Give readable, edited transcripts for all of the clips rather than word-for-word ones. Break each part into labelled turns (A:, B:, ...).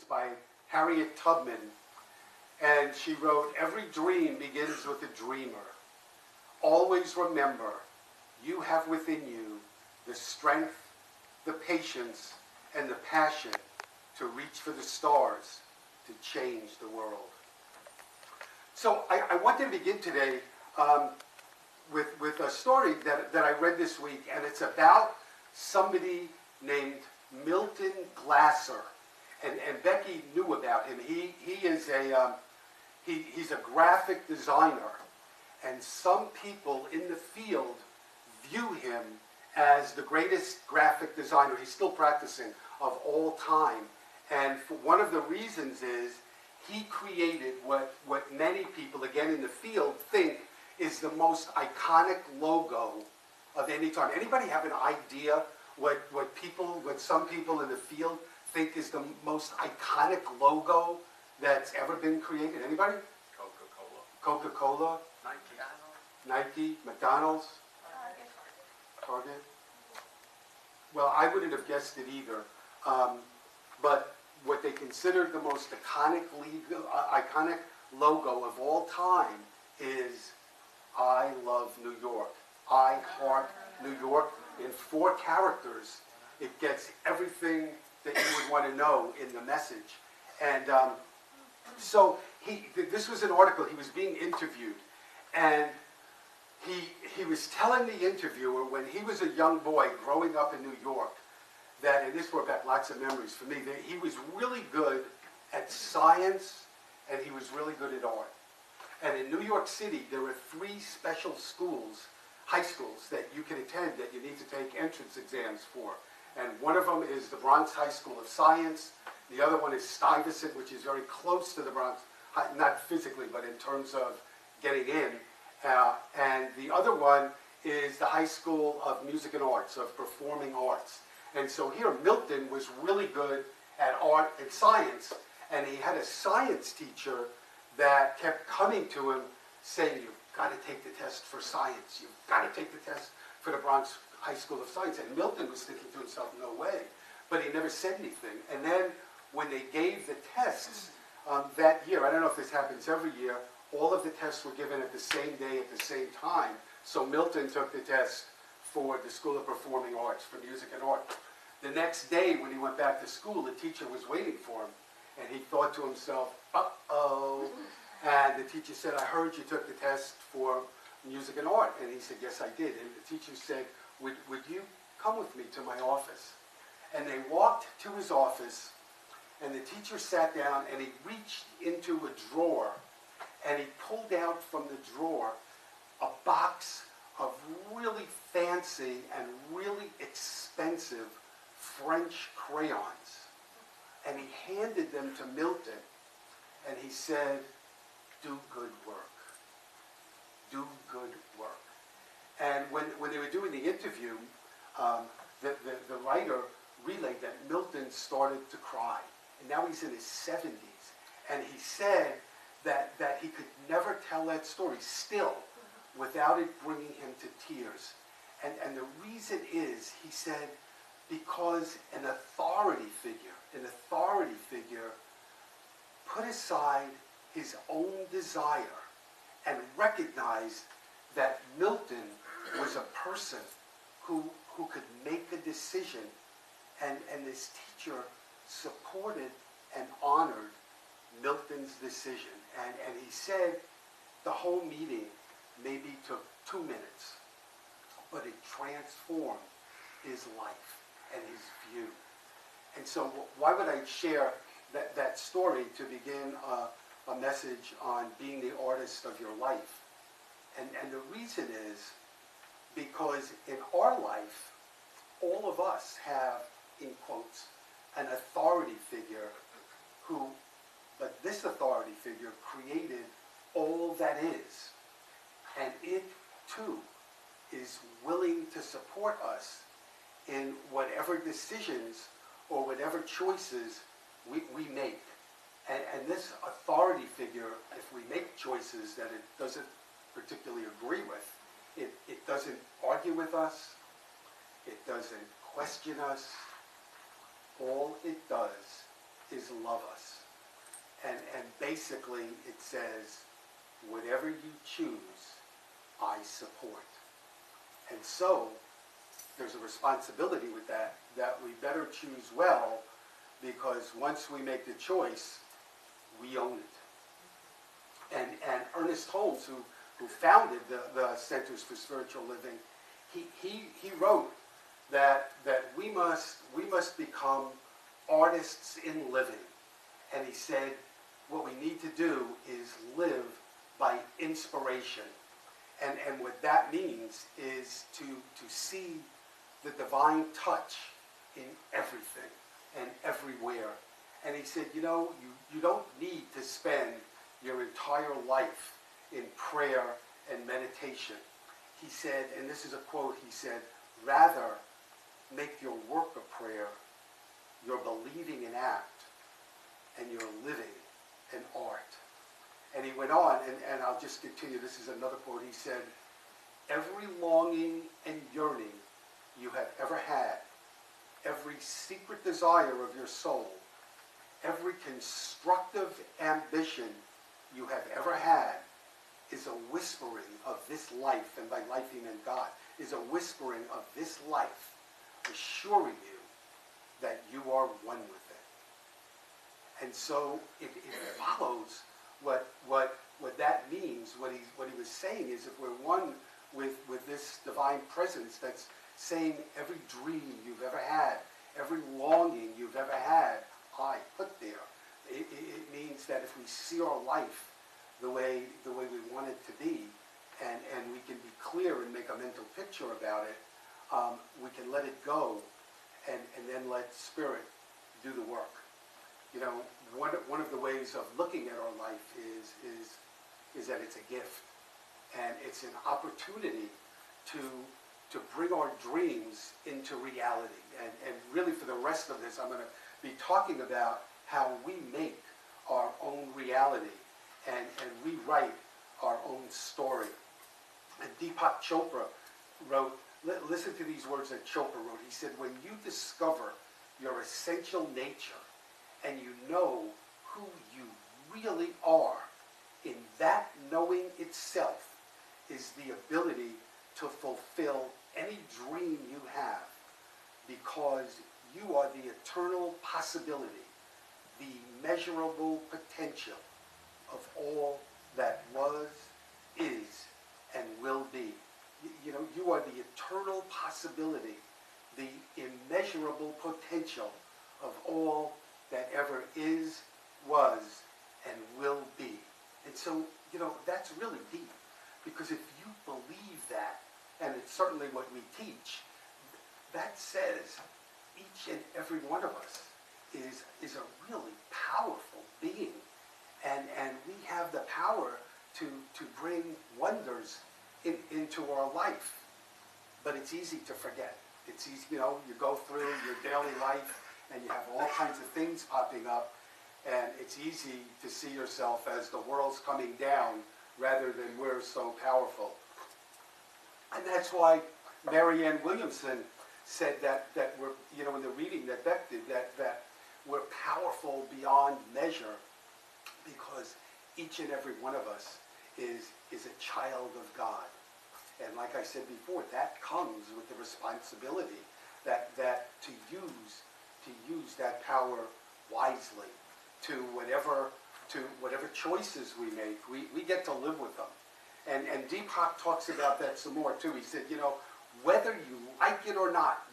A: by Harriet Tubman. And she wrote, "Every dream begins with a dreamer. Always remember, you have within you the strength, the patience, and the passion to reach for the stars, to change the world." So I want to begin today with a story that I read this week, and it's about somebody named Milton Glasser. And Becky knew about him. He's a graphic designer, and some people in the field view him as the greatest graphic designer, he's still practicing, of all time. And one of the reasons is he created what many people, again in the field, think is the most iconic logo of any time. Anybody have an idea what some people in the field think is the most iconic logo that's ever been created? Anybody?
B: Coca-Cola.
A: Coca-Cola? Nike? McDonald's? Target? Well, I wouldn't have guessed it either. But what they consider the most iconic logo of all time is "I love New York." I heart New York. In 4 characters, it gets everything that you would want to know in the message. And so this was an article, he was being interviewed, and he was telling the interviewer when he was a young boy growing up in New York, that, and this brought back lots of memories for me, that he was really good at science and he was really good at art. And in New York City, there were 3 special schools, high schools, that you can attend that you need to take entrance exams for. And one of them is the Bronx High School of Science. The other one is Stuyvesant, which is very close to the Bronx, not physically, but in terms of getting in. And the other one is the High School of Music and Arts, of Performing Arts. And so here, Milton was really good at art and science, and he had a science teacher that kept coming to him saying, "You've got to take the test for science. You've got to take the test for the Bronx High School of Science." And Milton was thinking to himself, no way. But he never said anything. And then when they gave the tests that year, I don't know if this happens every year, all of the tests were given at the same day, at the same time. So Milton took the test for the School of Performing Arts, for music and art. The next day, when he went back to school, the teacher was waiting for him. And he thought to himself, uh-oh. And the teacher said, "I heard you took the test for music and art." And he said, "Yes, I did." And the teacher said, would you come with me to my office? And they walked to his office, and the teacher sat down, and he reached into a drawer, and he pulled out from the drawer a box of really fancy and really expensive French crayons. And he handed them to Milton, and he said, "Do good work. Do good work." And when they were doing the interview, the writer relayed that Milton started to cry. And now he's in his 70s. And he said that he could never tell that story still without it bringing him to tears. And the reason is, he said, because an authority figure put aside his own desire and recognized that Milton was a person who could make a decision, and this teacher supported and honored Milton's decision. And he said the whole meeting maybe took 2 minutes, but it transformed his life and his view. And so why would I share that story to begin a message on being the artist of your life? And the reason is because in our life, all of us have, in quotes, an authority figure but this authority figure created all that is. And it, too, is willing to support us in whatever decisions or whatever choices we make. And this authority figure, if we make choices that it doesn't particularly agree with, it doesn't argue with us, it doesn't question us. All it does is love us. And basically it says, whatever you choose, I support. And so there's a responsibility with that we better choose well, because once we make the choice, we own it. And Ernest Holmes, who founded the Centers for Spiritual Living, he wrote that we must become artists in living. And he said, what we need to do is live by inspiration. And what that means is to see the divine touch in everything and everywhere. And he said, you don't need to spend your entire life in prayer and meditation. He said, and this is a quote, he said, rather make your work a prayer, your believing an act, and your living an art. And he went on, and I'll just continue, this is another quote, he said, every longing and yearning you have ever had, every secret desire of your soul, every constructive ambition you have ever had is a whispering of this life, and by life he meant God, is a whispering of this life, assuring you that you are one with it. And so it follows what that means. What he was saying is, if we're one with this divine presence that's saying every dream you've ever had, every longing you've ever had, I put there. It means that if we see our life the way we want it to be, and we can be clear and make a mental picture about it, we can let it go, and then let Spirit do the work. One of the ways of looking at our life is that it's a gift, and it's an opportunity to bring our dreams into reality. And really, for the rest of this, I'm going to be talking about how we make our own reality and rewrite our own story. And Deepak Chopra wrote, listen to these words that Chopra wrote. He said, when you discover your essential nature and you know who you really are, in that knowing itself is the ability to fulfill any dream you have, because you are the eternal possibility, the measurable potential of all that was, is, and will be. You are the eternal possibility, the immeasurable potential of all that ever is, was, and will be. And so, that's really deep, because if you believe that, and it's certainly what we teach, that says each and every one of us is a really powerful being, and we have the power to bring wonders into our life. But it's easy to forget. It's easy, you go through your daily life and you have all kinds of things popping up, and it's easy to see yourself as the world's coming down rather than we're so powerful. And that's why Marianne Williamson said that we're, in the reading that Beck did, that we're powerful beyond measure, because each and every one of us is a child of God. And like I said before, that comes with the responsibility that to use that power wisely to whatever choices we make. We get to live with them. And Deepak talks about that some more too. He said, whether you like it or not,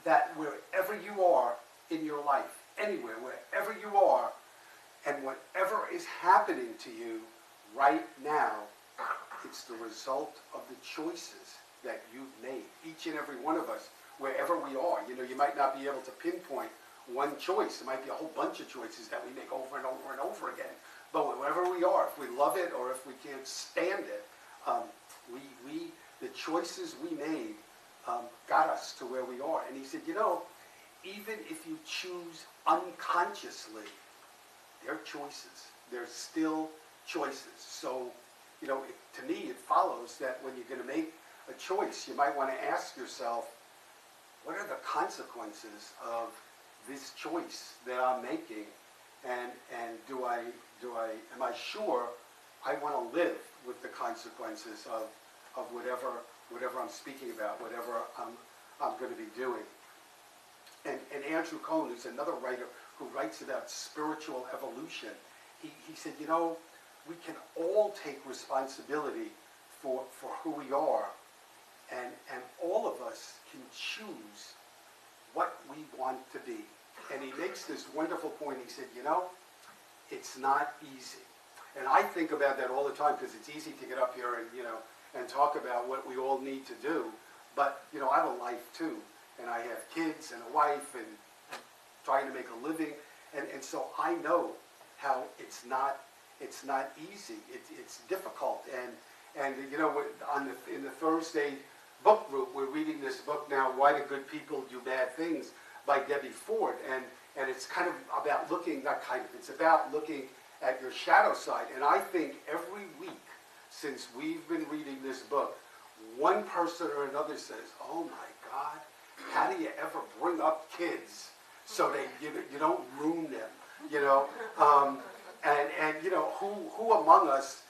A: that wherever you are in your life, anywhere, wherever you are, and whatever is happening to you right now, it's the result of the choices that you've made. Each and every one of us, wherever we are. You might not be able to pinpoint one choice. It might be a whole bunch of choices that we make over and over and over again. But wherever we are, if we love it or if we can't stand it, the choices we made got us to where we are. And he said, even if you choose unconsciously, they're choices. They're still choices. So, to me, it follows that when you're going to make a choice, you might want to ask yourself, what are the consequences of this choice that I'm making, and am I sure I want to live with the consequences of whatever I'm speaking about, whatever I'm going to be doing. And Andrew Cohen, who's another writer who writes about spiritual evolution, he said, we can all take responsibility for who we are, and all of us can choose what we want to be. And he makes this wonderful point. He said, it's not easy. And I think about that all the time, because it's easy to get up here and talk about what we all need to do. But, I have a life too. And I have kids and a wife and trying to make a living. And so I know how it's not easy. It's difficult. And in the Thursday book group, we're reading this book now, Why Do Good People Do Bad Things, by Debbie Ford. And it's kind of about it's about looking at your shadow side. And I think every week since we've been reading this book, one person or another says, oh my God, how do you ever bring up kids so you don't ruin them, who among us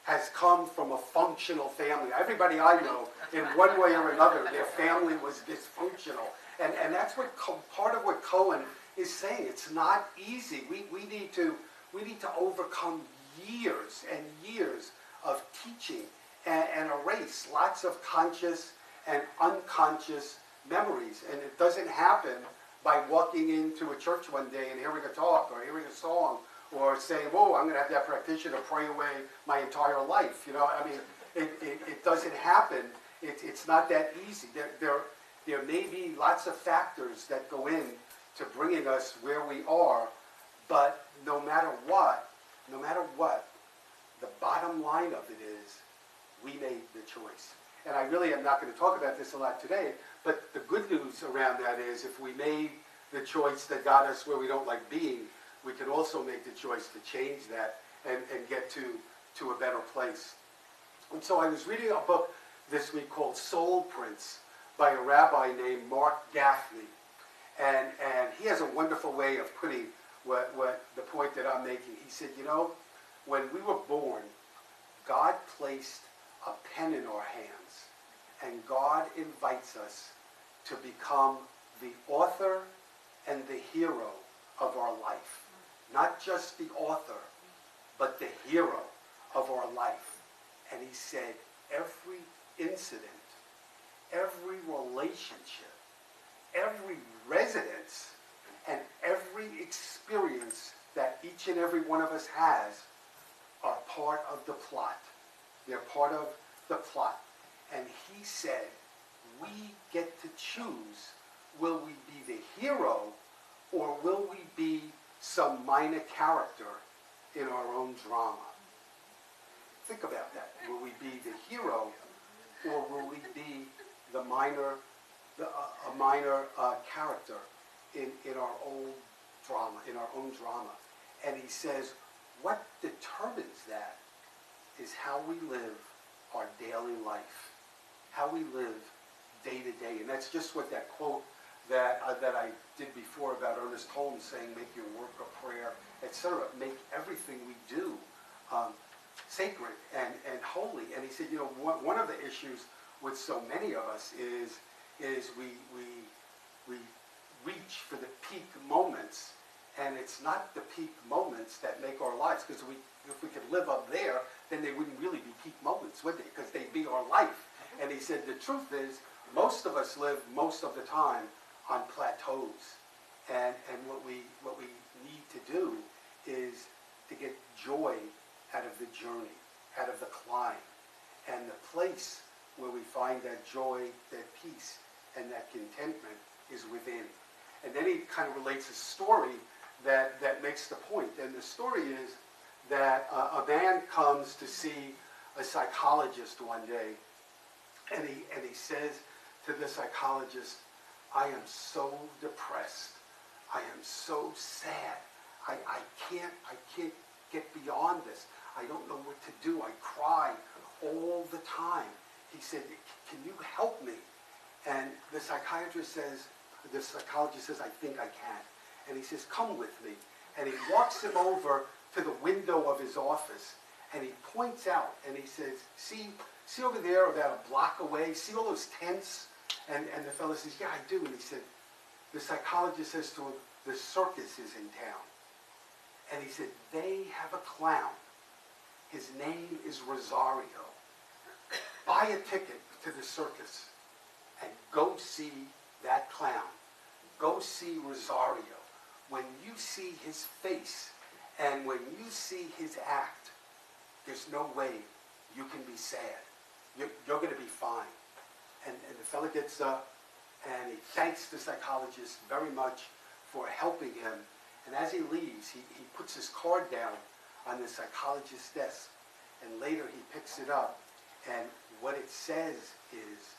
A: has come from a functional family? Everybody I know, in one way or another, their family was dysfunctional. And that's what part of what Cohen is saying. It's not easy. We need to overcome years and years of teaching and erase lots of conscious and unconscious memories. And it doesn't happen by walking into a church one day and hearing a talk or hearing a song or saying, whoa, I'm going to have that practitioner pray away my entire life. It doesn't happen. It's not that easy. There may be lots of factors that go in to bringing us where we are, but no matter what, the bottom line of it is we made the choice. And I really am not going to talk about this a lot today, but the good news around that is if we made the choice that got us where we don't like being, we can also make the choice to change that and get to a better place. And so I was reading a book this week called Soul Prints by a rabbi named Mark Gaffney. And he has a wonderful way of putting what the point that I'm making. He said, when we were born, God placed a pen in our hands, and God invites us to become the author and the hero of our life. Not just the author, but the hero of our life. And he said, every incident, every relationship, every residence, and every experience that each and every one of us has are part of the plot. They're part of the plot. And he said, we get to choose, will we be the hero or will we be some minor character in our own drama? Think about that. Will we be the hero or will we be a minor character in our own drama? And he says, what determines that is how we live our daily life, how we live day to day. And that's just what that quote that I did before about Ernest Holmes saying, make your work a prayer, etc. Make everything we do sacred and holy. And he said, one of the issues with so many of us is we reach for the peak moments, and it's not the peak moments that make our lives, because if we could live up there, then they wouldn't really be peak moments, would they? Because they'd be our life. And he said the truth is, most of us live most of the time on plateaus. And what we need to do is to get joy out of the journey, out of the climb. And the place where we find that joy, that peace, and that contentment is within. And then he kind of relates a story that makes the point. And the story is that a man comes to see a psychologist one day, and he says to the psychologist, I am so depressed. I am so sad. I can't get beyond this. I don't know what to do. I cry all the time. He said, can you help me? And the psychologist says, I think I can. And he says, come with me. And he walks him over to the window of his office, and he points out, and he says, see over there about a block away, see all those tents? And the fellow says, yeah, I do. And he said, the psychologist says to him, the circus is in town. And he said, they have a clown. His name is Rosario. Buy a ticket to the circus and go see that clown. Go see Rosario. When you see his face and when you see his act, there's no way you can be sad. You're going to be fine. And the fellow gets up and he thanks the psychologist very much for helping him. And as he leaves, he puts his card down on the psychologist's desk. And later he picks it up. And what it says is,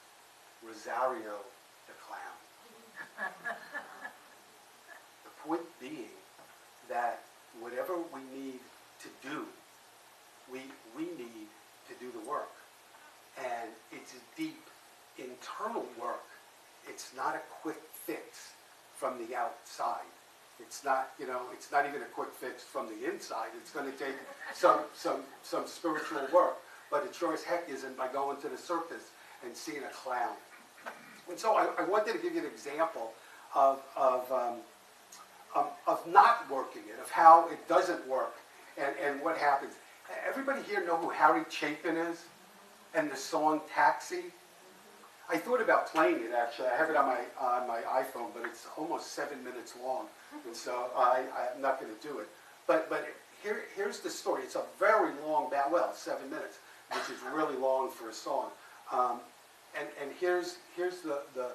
A: Rosario the clown. The point being that whatever we need to do, we need to do the work. And it's a deep internal work. It's not a quick fix from the outside. It's not, it's not even a quick fix from the inside. It's going to take some spiritual work. But it sure as heck isn't by going to the circus and seeing a clown. And so I wanted to give you an example of not working it, of how it doesn't work, and what happens. Everybody here know who Harry Chapin is? And the song Taxi? I thought about playing it, actually. I have it on my iPhone, but it's almost 7 minutes long, and so I'm not going to do it. But here's the story. It's a very long, 7 minutes, which is really long for a song. And here's the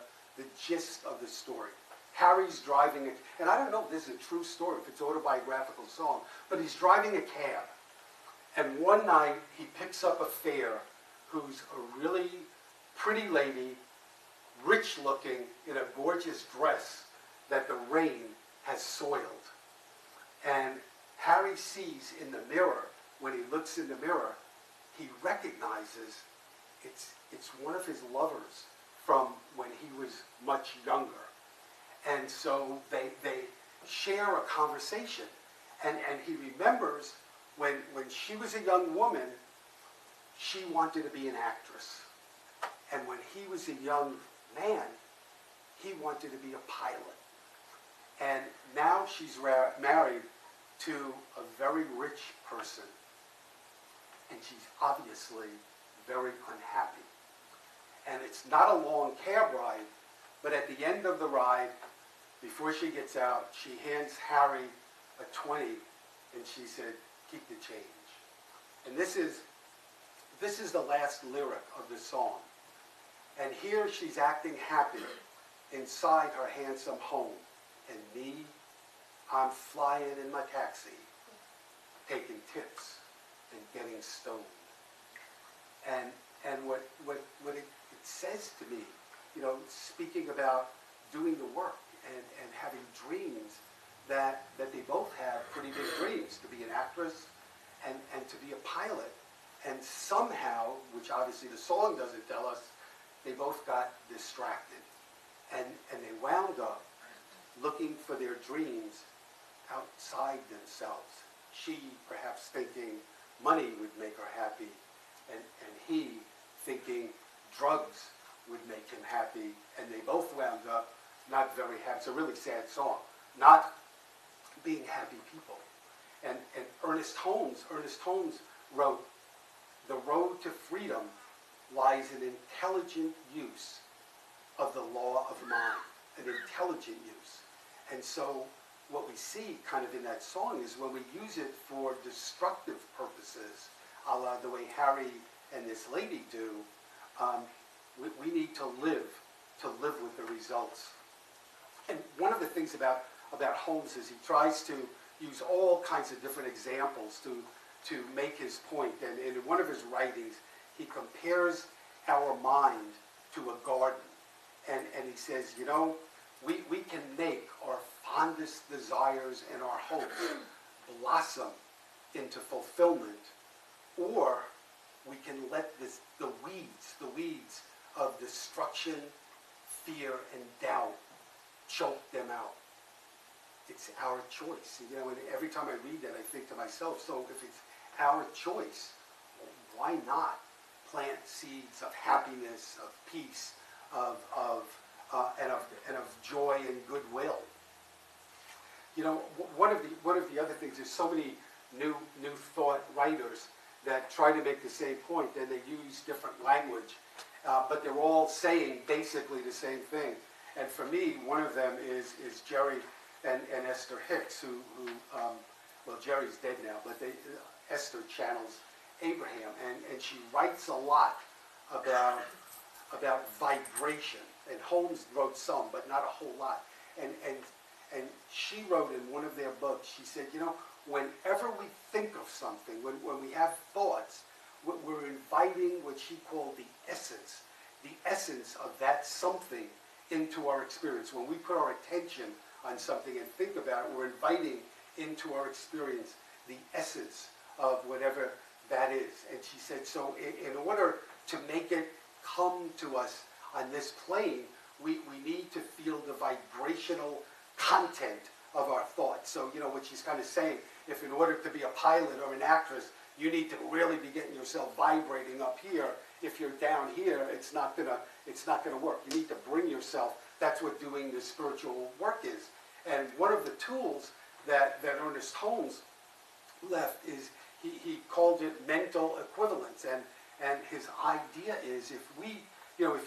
A: gist of the story. Harry's driving, and I don't know if this is a true story, if it's an autobiographical song, but he's driving a cab. And one night, he picks up a fare who's a really pretty lady, rich looking, in a gorgeous dress that the rain has soiled. And Harry sees in the mirror, when he looks in the mirror, he recognizes it's one of his lovers from when he was much younger. And so they share a conversation. And he remembers when she was a young woman, she wanted to be an actress. And when he was a young man, he wanted to be a pilot. And now she's married to a very rich person. And she's obviously very unhappy. And it's not a long cab ride, but at the end of the ride, before she gets out, she hands Harry a 20, and she said, keep the change. And this is the last lyric of the song. And here she's acting happy inside her handsome home. And me, I'm flying in my taxi, taking tips and getting stoned. And what it says to me, speaking about doing the work and having dreams, that they both have pretty big dreams, to be an actress and to be a pilot. And somehow, which obviously the song doesn't tell us, they both got distracted. And they wound up looking for their dreams outside themselves. She perhaps thinking money would make her happy, and he thinking drugs would make him happy, and they both wound up not very happy. It's a really sad song. Not being happy people. And Ernest Holmes wrote, "The road to freedom lies in intelligent use of the law of mind," an intelligent use. And so what we see kind of in that song is when we use it for destructive purposes, a la the way Harry and this lady do, we need to live with the results. And one of the things about Holmes is he tries to use all kinds of different examples to make his point. And in one of his writings, he compares our mind to a garden. And he says, we can make our fondest desires and our hopes blossom into fulfillment, or we can let the weeds of destruction fear and doubt choke them out. It's our choice. You know, and every time I read that, I think to myself, so if it's our choice, why not plant seeds of happiness, of peace, of joy and goodwill? You know, one of the other things, there's so many new thought writers that try to make the same point, and they use different language, but they're all saying basically the same thing. And for me, one of them is Jerry and Esther Hicks, who well, Jerry's dead now, but Esther channels Abraham, and she writes a lot about vibration. And Holmes wrote some, but not a whole lot. And she wrote in one of their books, she said, you know, whenever we think of something, when we have thoughts, we're inviting what she called the essence of that something into our experience. When we put our attention on something and think about it, we're inviting into our experience the essence of whatever that is. And she said, so in order to make it come to us on this plane, we need to feel the vibrational content of our thoughts. So, you know, what she's kind of saying, if in order to be a pilot or an actress, you need to really be getting yourself vibrating up here. If you're down here, it's not gonna work. You need to bring yourself. That's what doing this spiritual work is. And one of the tools that Ernest Holmes left is he called it mental equivalence. And his idea is if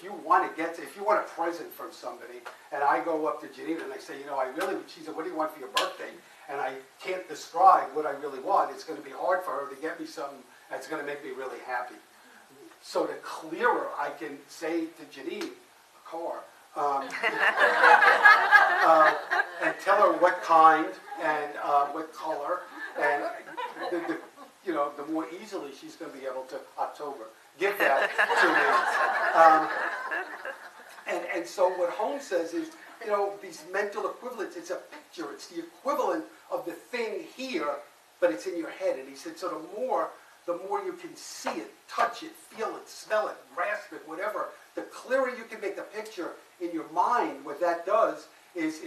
A: you want a present from somebody, and I go up to Janine and I say, you know, she said, what do you want for your birthday? And I can't describe what I really want. It's going to be hard for her to get me something that's going to make me really happy. So the clearer I can say to Janine, a car, and tell her what kind and what color, and the more easily she's going to be able to, October, give that to me. And so what Holmes says is, you know, these mental equivalents, it's a picture, it's the equivalent of the thing here, but it's in your head. And he said, so the more you can see it, touch it, feel it, smell it, grasp it, whatever, the clearer you can make the picture in your mind. What that does is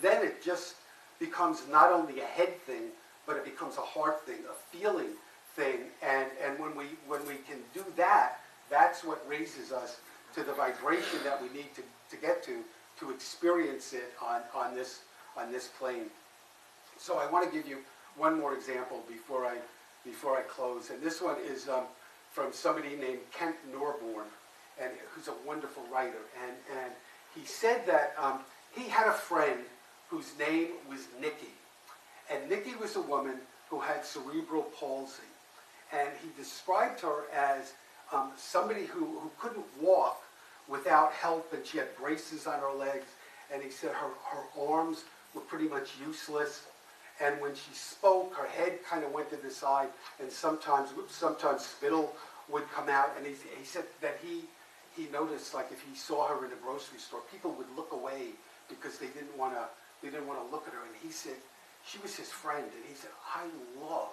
A: then it just becomes not only a head thing, but it becomes a heart thing, a feeling thing. And when we can do that, that's what raises us to the vibration that we need to get to experience it on this plane. So I want to give you one more example before I close, and this one is from somebody named Kent Norborn, and who's a wonderful writer. And he said that he had a friend whose name was Nikki, and Nikki was a woman who had cerebral palsy, and he described her as somebody who couldn't walk without help, and she had braces on her legs, and he said her arms were pretty much useless, and when she spoke, her head kind of went to the side, and sometimes spittle would come out, and he said that he noticed, like, if he saw her in a grocery store, people would look away because they didn't want to look at her, and he said she was his friend, and he said, I loved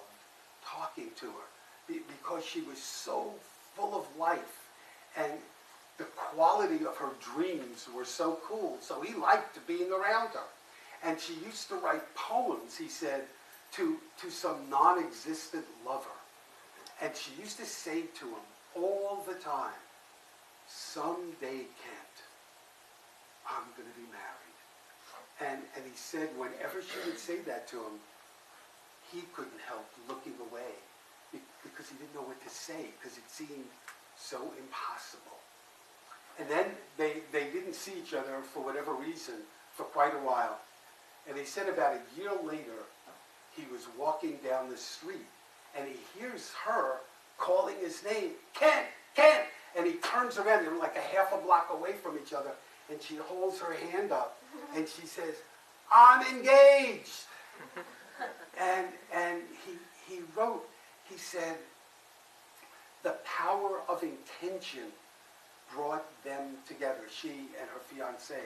A: talking to her because she was so full of life, and the quality of her dreams were so cool, so he liked being around her. And she used to write poems, he said, to some non-existent lover. And she used to say to him all the time, someday, Kent, I'm going to be married. And he said whenever she would say that to him, he couldn't help looking away because he didn't know what to say, because it seemed so impossible. And then they didn't see each other for whatever reason for quite a while. And he said about a year later, he was walking down the street, and he hears her calling his name, Kent, Kent! And he turns around, they're like a half a block away from each other, and she holds her hand up, and she says, I'm engaged! And he wrote, he said, the power of intention brought them together, she and her fiancé.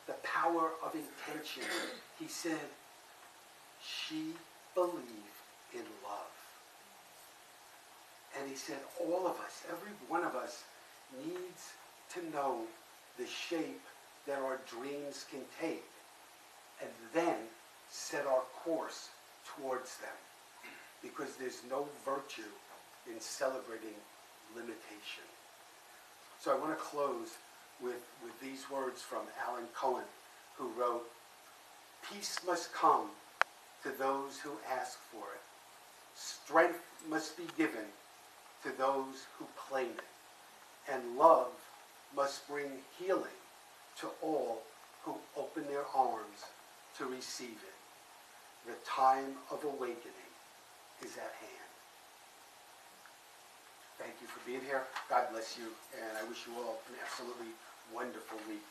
A: The power of intention. He said, she believed in love. And he said, all of us, every one of us, needs to know the shape that our dreams can take, and then set our course towards them. Because there's no virtue in celebrating limitation. So I want to close with these words from Alan Cohen, who wrote, "Peace must come to those who ask for it. Strength must be given to those who claim it. And love must bring healing to all who open their arms to receive it. The time of awakening is at hand." Thank you for being here. God bless you, and I wish you all an absolutely wonderful week.